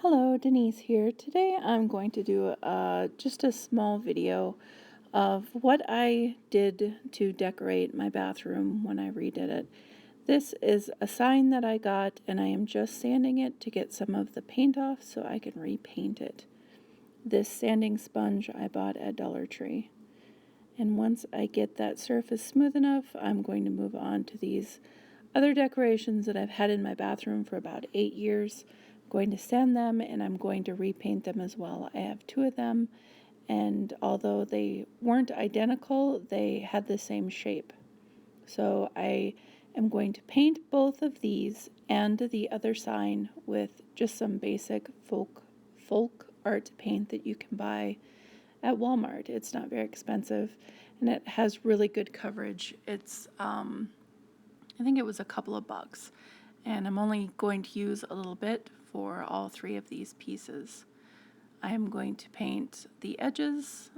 Hello, Denise here. Today I'm going to do just a small video of what I did to decorate my bathroom when I redid it. This is a sign that I got, and I am just sanding it to get some of the paint off so I can repaint it. This sanding sponge I bought at Dollar Tree. And once I get that surface smooth enough, I'm going to move on to these other decorations that I've had in my bathroom for about 8 years. I'm going to sand them and I'm going to repaint them as well. I have 2 of them, and although they weren't identical, they had the same shape. So I am going to paint both of these and the other sign with just some basic folk art paint that you can buy at Walmart. It's not very expensive and it has really good coverage. It's I think it was a couple of bucks, and I'm only going to use a little bit for all 3 of these pieces. I am going to paint the edges,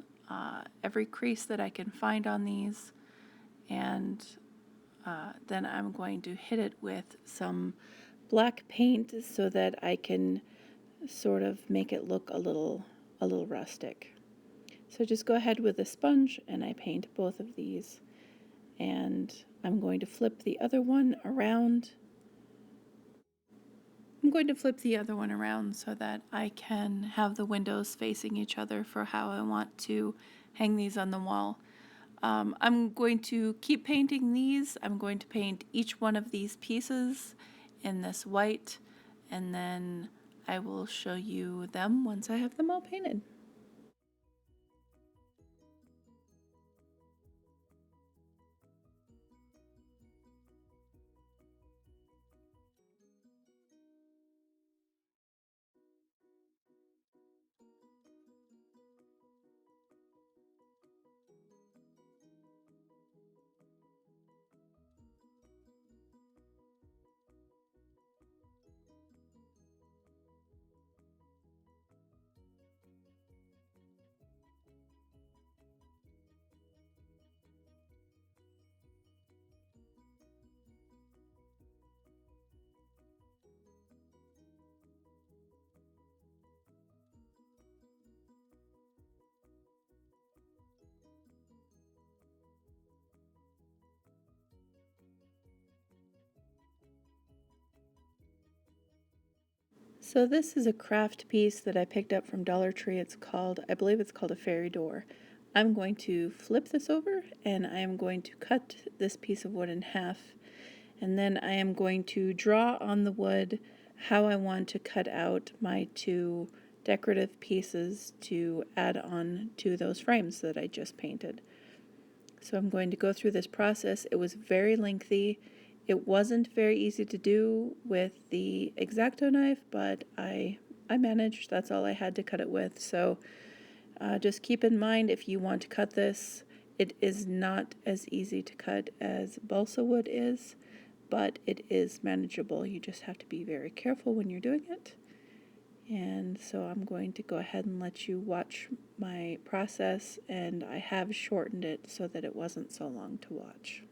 every crease that I can find on these, and then I'm going to hit it with some black paint so that I can sort of make it look a little rustic. So just go ahead with a sponge and I paint both of these, and I'm going to flip the other one around. I'm going to flip the other one around so that I can have the windows facing each other for how I want to hang these on the wall. I'm going to keep painting these. I'm going to paint each one of these pieces in this white, and then I will show you them once I have them all painted. So this is a craft piece that I picked up from Dollar Tree. I believe it's called a fairy door. I'm going to flip this over and I am going to cut this piece of wood in half, and then I am going to draw on the wood how I want to cut out my 2 decorative pieces to add on to those frames that I just painted. So I'm going to go through this process. It was very lengthy. It wasn't very easy to do with the X-Acto knife, but I managed. That's all I had to cut it with. So just keep in mind, if you want to cut this, it is not as easy to cut as balsa wood is, but it is manageable. You just have to be very careful when you're doing it. And so I'm going to go ahead and let you watch my process, and I have shortened it so that it wasn't so long to watch.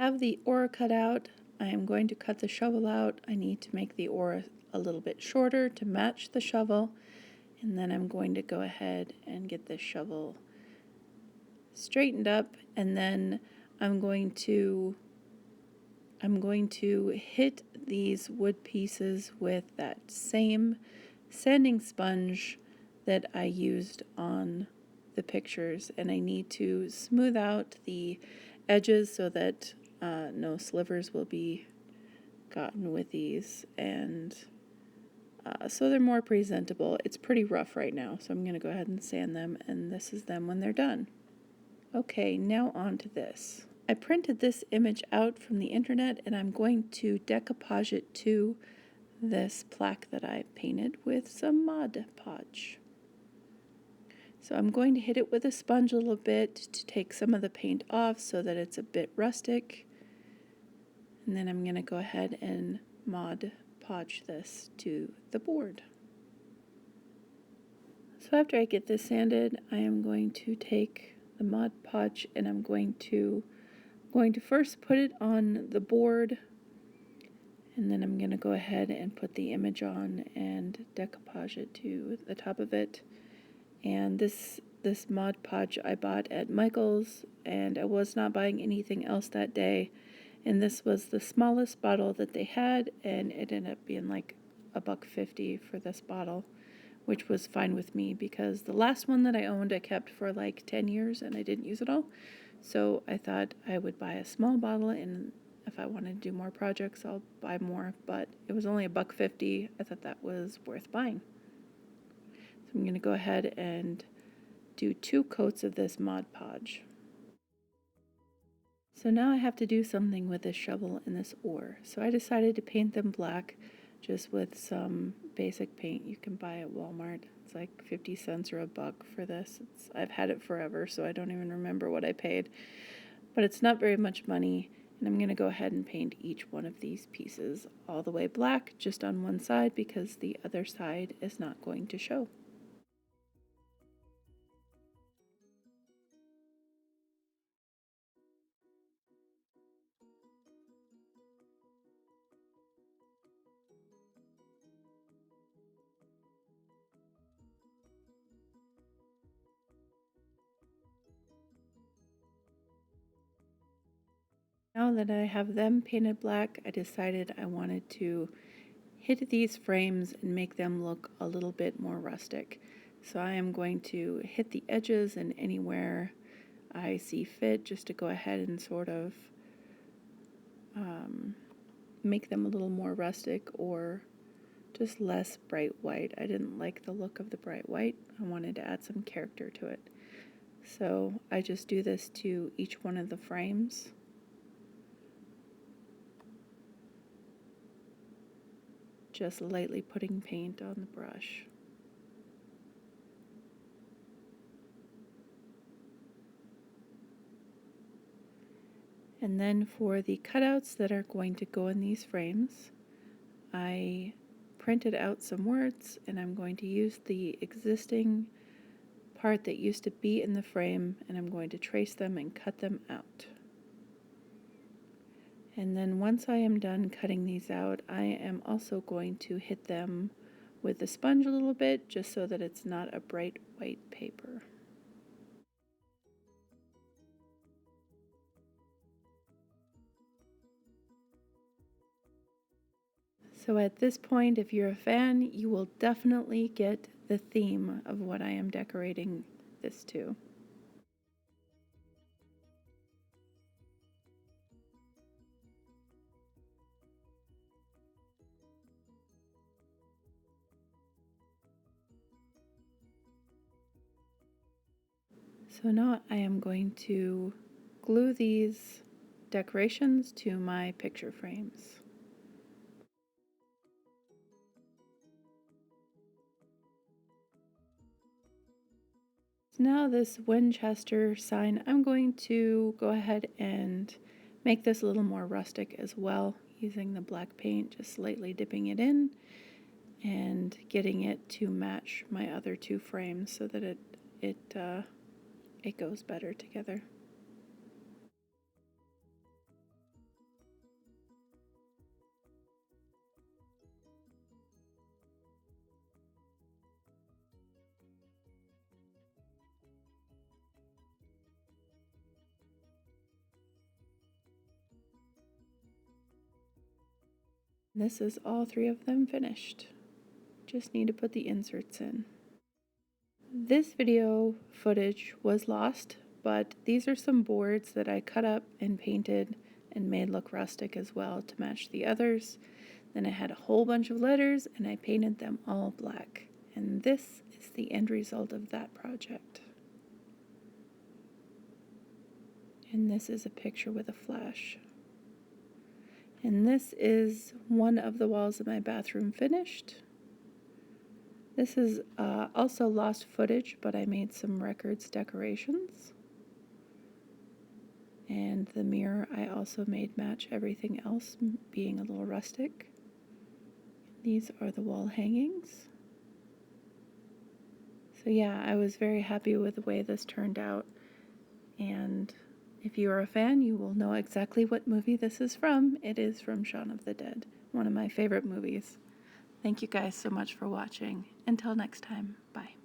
Have the oar cut out. I am going to cut the shovel out. I need to make the oar a little bit shorter to match the shovel, and then I'm going to go ahead and get this shovel straightened up, and then I'm going to hit these wood pieces with that same sanding sponge that I used on the pictures, and I need to smooth out the edges so that no slivers will be gotten with these, and so they're more presentable. It's pretty rough right now, so I'm going to go ahead and sand them, and this is them when they're done. Okay, now on to this. I printed this image out from the internet, and I'm going to decoupage it to this plaque that I painted with some Mod Podge. So I'm going to hit it with a sponge a little bit to take some of the paint off so that it's a bit rustic. And then I'm going to go ahead and Mod Podge this to the board. So after I get this sanded, I am going to take the Mod Podge and I'm going to first put it on the board, and then I'm going to go ahead and put the image on and decoupage it to the top of it. And this Mod Podge I bought at Michael's, and I was not buying anything else that day, and this was the smallest bottle that they had, and it ended up being like $1.50 for this bottle, which was fine with me because the last one that I owned I kept for like 10 years and I didn't use it all. So I thought I would buy a small bottle, and if I wanted to do more projects I'll buy more, but it was only $1.50. I thought that was worth buying. So I'm going to go ahead and do 2 coats of this Mod Podge. So now I have to do something with this shovel and this oar. So I decided to paint them black just with some basic paint you can buy at Walmart. It's like 50 cents or $1 for this. I've had it forever, so I don't even remember what I paid. But it's not very much money, and I'm going to go ahead and paint each one of these pieces all the way black just on one side because the other side is not going to show. Now that I have them painted black, I decided I wanted to hit these frames and make them look a little bit more rustic. So I am going to hit the edges and anywhere I see fit just to go ahead and sort of make them a little more rustic or just less bright white. I didn't like the look of the bright white. I wanted to add some character to it. So I just do this to each one of the frames. Just lightly putting paint on the brush. And then for the cutouts that are going to go in these frames, I printed out some words, and I'm going to use the existing part that used to be in the frame, and I'm going to trace them and cut them out. And then once I am done cutting these out, I am also going to hit them with the sponge a little bit just so that it's not a bright white paper. So at this point, if you're a fan, you will definitely get the theme of what I am decorating this to. So now I am going to glue these decorations to my picture frames. Now this Winchester sign, I'm going to go ahead and make this a little more rustic as well, using the black paint, just slightly dipping it in and getting it to match my other 2 frames so that it goes better together. This is all 3 of them finished. Just need to put the inserts in. This video footage was lost, but these are some boards that I cut up and painted and made look rustic as well to match the others. Then I had a whole bunch of letters and I painted them all black. And this is the end result of that project. And this is a picture with a flash. And this is one of the walls of my bathroom finished. This is also lost footage, but I made some records decorations. And the mirror I also made match everything else, being a little rustic. These are the wall hangings. So yeah, I was very happy with the way this turned out. And if you are a fan, you will know exactly what movie this is from. It is from Shaun of the Dead, one of my favorite movies. Thank you guys so much for watching. Until next time, bye.